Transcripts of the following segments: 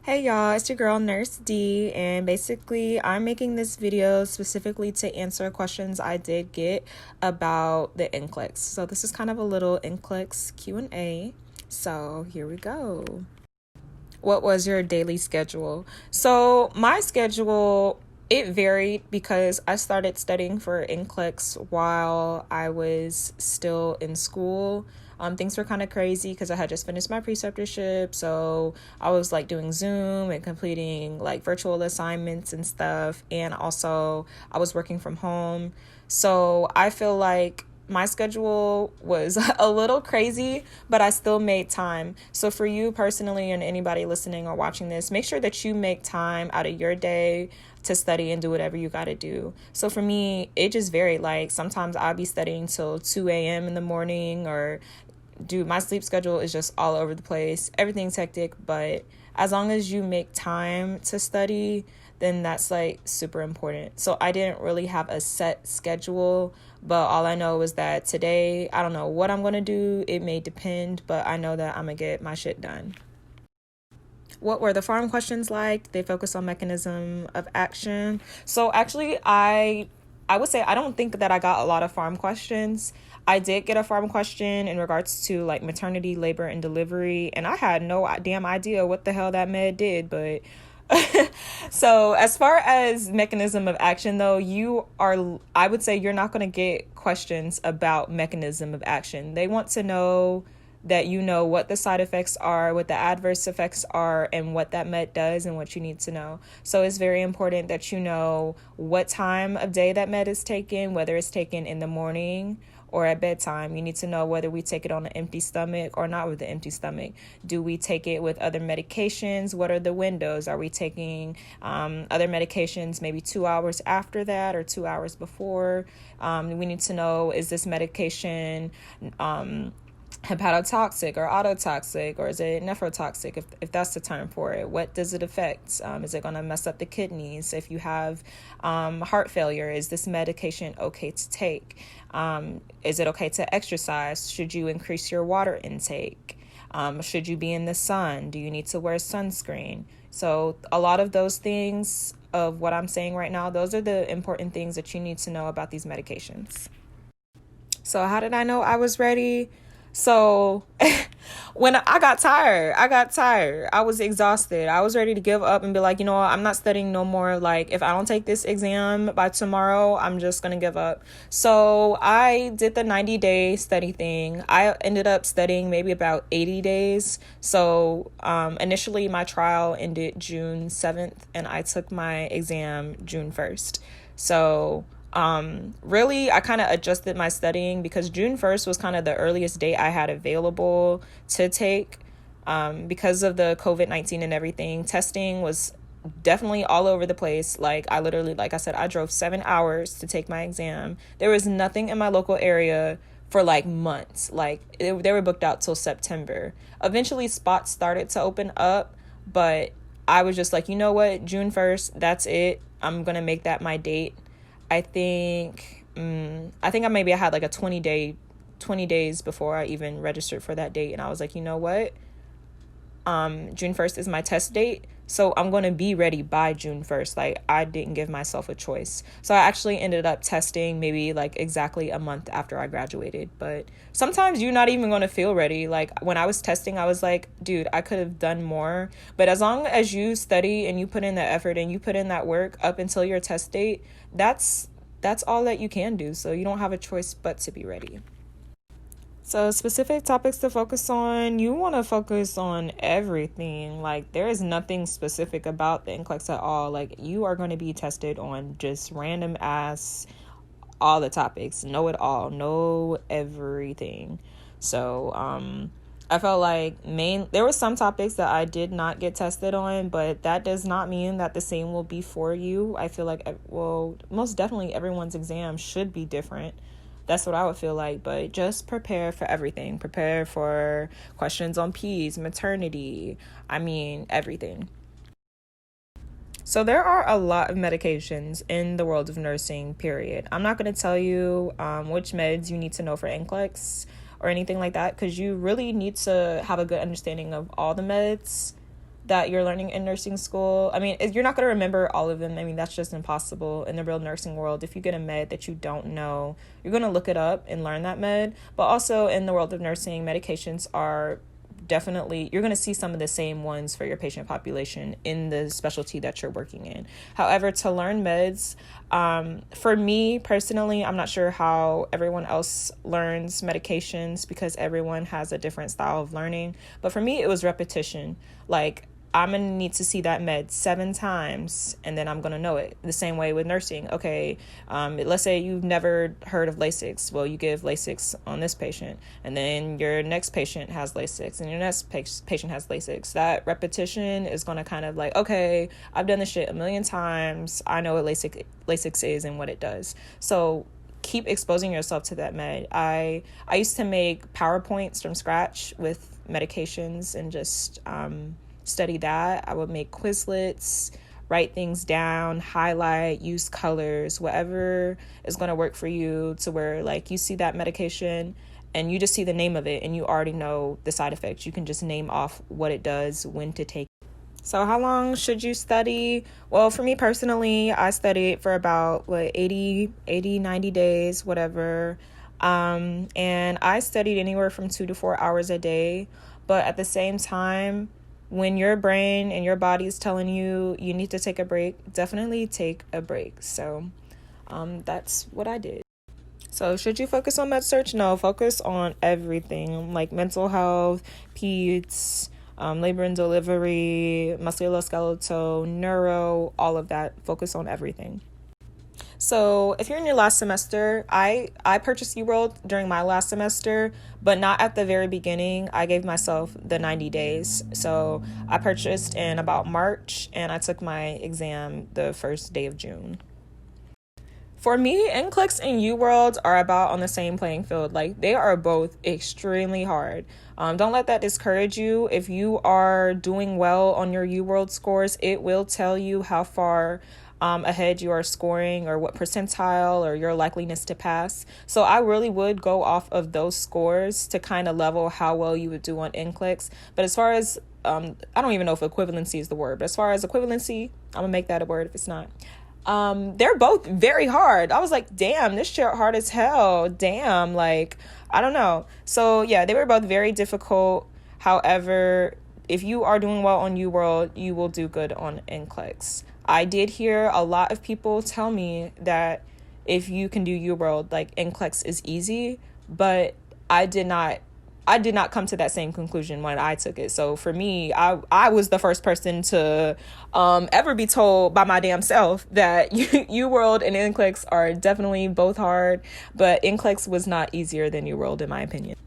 Hey y'all, it's your girl Nurse D, and basically I'm making this video specifically to answer questions I did get about the Nclex. So this is kind of a little Nclex Q&A. So here we go. What was your daily schedule? So my schedule, it varied because I started studying for Nclex while I was still in school. Things were kind of crazy because I had just finished my preceptorship, so I was like doing Zoom and completing like virtual assignments and stuff, and also I was working from home. So I feel like my schedule was a little crazy, but I still made time. So for you personally and anybody listening or watching this, make sure that you make time out of your day to study and do whatever you got to do. So for me, it just varied. Like sometimes I'll be studying till 2 a.m. in the morning, or my sleep schedule is just all over the place. Everything's hectic, but as long as you make time to study, then that's like super important. So I didn't really have a set schedule, but all I know is that today, I don't know what I'm going to do. It may depend, but I know that I'm going to get my shit done. What were the farm questions like? They focus on mechanism of action. So actually, I would say I don't think that I got a lot of farm questions. I did get a farm question in regards to like maternity, labor, and delivery, and I had no damn idea what the hell that med did, but so as far as mechanism of action though, I would say you're not going to get questions about mechanism of action. They want to know that you know what the side effects are, what the adverse effects are, and what that med does and what you need to know. So it's very important that you know what time of day that med is taken, whether it's taken in the morning or at bedtime. You need to know whether we take it on an empty stomach or not with an empty stomach. Do we take it with other medications? What are the windows? Are we taking other medications maybe 2 hours after that or 2 hours before? We need to know, is this medication hepatotoxic or autotoxic, or is it nephrotoxic, if that's the term for it? What does it affect? Is it going to mess up the kidneys? If you have heart failure, is this medication okay to take? Is it okay to exercise? Should you increase your water intake? Should you be in the sun? Do you need to wear sunscreen? So a lot of those things of what I'm saying right now, those are the important things that you need to know about these medications. So how did I know I was ready? So when I got tired. I was exhausted. I was ready to give up and be like, you know what? I'm not studying no more. Like, if I don't take this exam by tomorrow, I'm just going to give up. So I did the 90-day study thing. I ended up studying maybe about 80 days. So initially my trial ended June 7th and I took my exam June 1st. So really, I kind of adjusted my studying because June 1st was kind of the earliest date I had available to take. Because of the COVID-19 and everything, testing was definitely all over the place. Like I literally, like I said, I drove 7 hours to take my exam. There was nothing in my local area for like months. Like they were booked out till September. Eventually spots started to open up, but I was just like, you know what, June 1st, that's it. I'm going to make that my date. I think maybe I had like a 20 days before I even registered for that date. And I was like, you know what? June 1st is my test date. So I'm going to be ready by June 1st. Like I didn't give myself a choice. So I actually ended up testing maybe like exactly a month after I graduated. But sometimes you're not even going to feel ready. Like when I was testing, I was like, dude, I could have done more. But as long as you study and you put in the effort and you put in that work up until your test date, that's all that you can do. So you don't have a choice but to be ready. So specific topics to focus on, you want to focus on everything. Like there is nothing specific about the Nclex at all. Like you are going to be tested on just random ass, all the topics, know it all, know everything. So I felt like there were some topics that I did not get tested on, but that does not mean that the same will be for you. I feel like, well, most definitely everyone's exam should be different. That's what I would feel like, but just prepare for everything. Prepare for questions on peds, maternity, everything. So there are a lot of medications in the world of nursing, period. I'm not going to tell you which meds you need to know for Nclex or anything like that, because you really need to have a good understanding of all the meds that you're learning in nursing school. I mean, you're not going to remember all of them. I mean, that's just impossible in the real nursing world. If you get a med that you don't know, you're going to look it up and learn that med. But also in the world of nursing, medications are definitely, you're going to see some of the same ones for your patient population in the specialty that you're working in. However, to learn meds, for me personally, I'm not sure how everyone else learns medications because everyone has a different style of learning. But for me, it was repetition. Like, I'm going to need to see that med 7 times and then I'm going to know it. The same way with nursing. Okay, let's say you've never heard of Lasix. Well, you give Lasix on this patient and then your next patient has Lasix and your next patient has Lasix. That repetition is going to kind of like, okay, I've done this shit a million times. I know what Lasix is and what it does. So keep exposing yourself to that med. I used to make PowerPoints from scratch with medications and just study that. I would make Quizlets, write things down, highlight, use colors, whatever is going to work for you, to where like you see that medication and you just see the name of it and you already know the side effects. You can just name off what it does, when to take. So how long should you study? Well, for me personally, I studied for about 80, 90 days, whatever. And I studied anywhere from 2 to 4 hours a day. But at the same time, when your brain and your body is telling you you need to take a break, definitely take a break. So that's what I did. So should you focus on med search? No, focus on everything, like mental health, peds, labor and delivery, musculoskeletal, neuro, all of that. Focus on everything. So if you're in your last semester, I purchased UWorld during my last semester, but not at the very beginning. I gave myself the 90 days. So I purchased in about March and I took my exam the first day of June. For me, Nclex and UWorld are about on the same playing field. Like, they are both extremely hard. Don't let that discourage you. If you are doing well on your UWorld scores, it will tell you how far ahead you are scoring or what percentile or your likeliness to pass. So I really would go off of those scores to kind of level how well you would do on Nclex. But as far as, I don't even know if equivalency is the word, but as far as equivalency, I'm gonna make that a word if it's not. They're both very hard. I was like, damn, this shit hard as hell. Damn, like, I don't know. So yeah, they were both very difficult. However, if you are doing well on UWorld, you will do good on Nclex. I did hear a lot of people tell me that if you can do UWorld, like, Nclex is easy, but I did not come to that same conclusion when I took it. So for me, I was the first person to ever be told by my damn self that UWorld and Nclex are definitely both hard, but Nclex was not easier than UWorld in my opinion.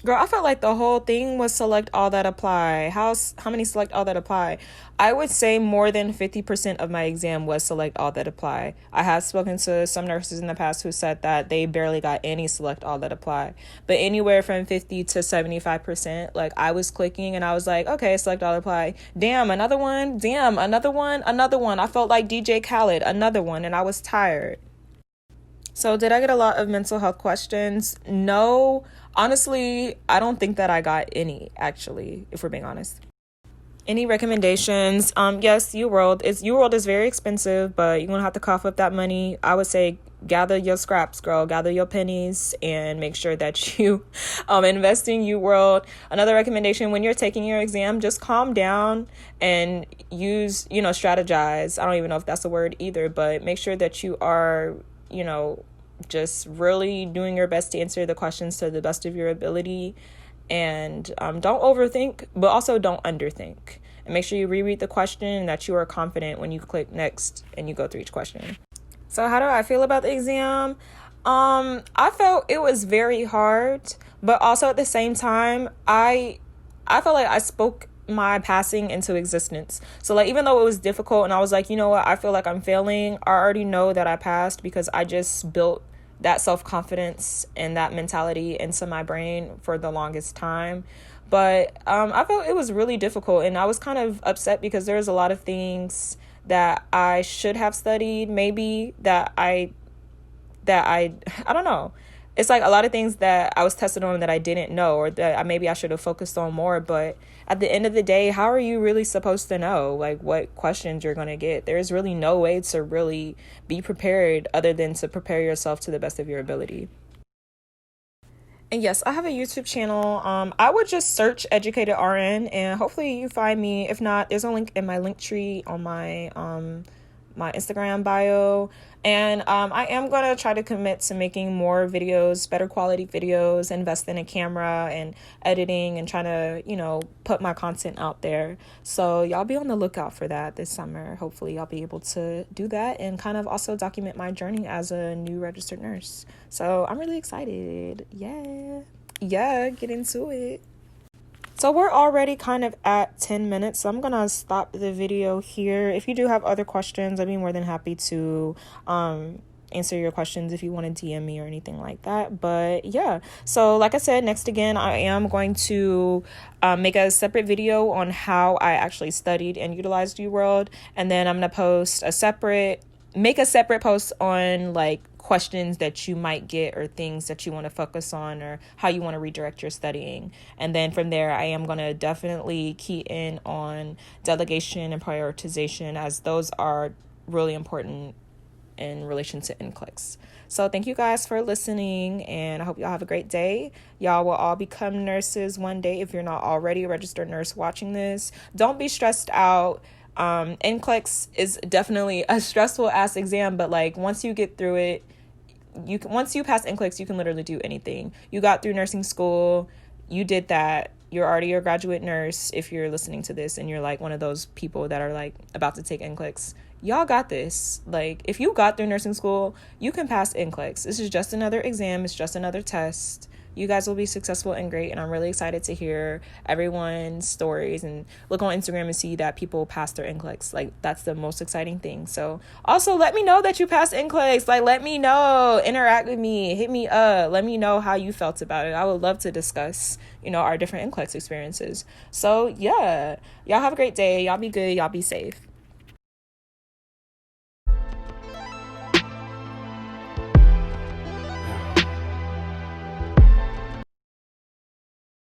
Girl, I felt like the whole thing was select all that apply. How many select all that apply? I would say more than 50% of my exam was select all that apply. I have spoken to some nurses in the past who said that they barely got any select all that apply. But anywhere from 50 to 75%, like, I was clicking and I was like, okay, select all apply. Damn, another one. Damn, another one. Another one. I felt like DJ Khaled, another one, and I was tired. So did I get a lot of mental health questions? No. Honestly, I don't think that I got any, actually, if we're being honest. Any recommendations? Yes, UWorld is very expensive, but you're going to have to cough up that money. I would say gather your scraps, girl. Gather your pennies and make sure that you invest in UWorld. Another recommendation, when you're taking your exam, just calm down and use, strategize. I don't even know if that's a word either, but make sure that you are, just really doing your best to answer the questions to the best of your ability. And don't overthink, but also don't underthink. And make sure you reread the question and that you are confident when you click next and you go through each question. So how do I feel about the exam? I felt it was very hard, but also at the same time, I felt like I spoke my passing into existence. So like, even though it was difficult and I was like, you know what, I feel like I'm failing, I already know that I passed because I just built that self-confidence and that mentality into my brain for the longest time. But I felt it was really difficult and I was kind of upset because there's a lot of things that I should have studied, maybe that I don't know. it's like a lot of things that I was tested on that I didn't know, or that maybe I should have focused on more. But at the end of the day, how are you really supposed to know like what questions you're going to get? There's really no way to really be prepared other than to prepare yourself to the best of your ability. And yes, I have a YouTube channel. I would just search Educated RN and hopefully you find me. If not, there's a link in my link tree on my Instagram bio. And I am going to try to commit to making more videos, better quality videos, invest in a camera and editing and trying to, put my content out there. So y'all be on the lookout for that this summer. Hopefully I'll be able to do that and kind of also document my journey as a new registered nurse. So I'm really excited. Yeah, get into it. So we're already kind of at 10 minutes, so I'm going to stop the video here. If you do have other questions, I'd be more than happy to answer your questions if you want to DM me or anything like that. But yeah, so like I said, next again, I am going to make a separate video on how I actually studied and utilized UWorld. And then I'm going to make a separate post on like questions that you might get or things that you want to focus on or how you want to redirect your studying. And then from there, I am going to definitely key in on delegation and prioritization, as those are really important in relation to Nclex. So thank you guys for listening, and I hope y'all have a great day. Y'all will all become nurses one day if you're not already a registered nurse watching this. Don't be stressed out. Nclex is definitely a stressful ass exam, but like once you get through it, once you pass Nclex, you can literally do anything. You got through nursing school, you did that. You're already a graduate nurse. If you're listening to this and you're like one of those people that are like about to take Nclex, y'all got this. Like if you got through nursing school, you can pass Nclex. This is just another exam. It's just another test. You guys will be successful and great, and I'm really excited to hear everyone's stories and look on Instagram and see that people pass their Nclex. Like that's the most exciting thing. So also let me know that you passed Nclex. Like let me know, interact with me, hit me up, let me know how you felt about it. I would love to discuss, our different Nclex experiences. So yeah, y'all have a great day. Y'all be good. Y'all be safe.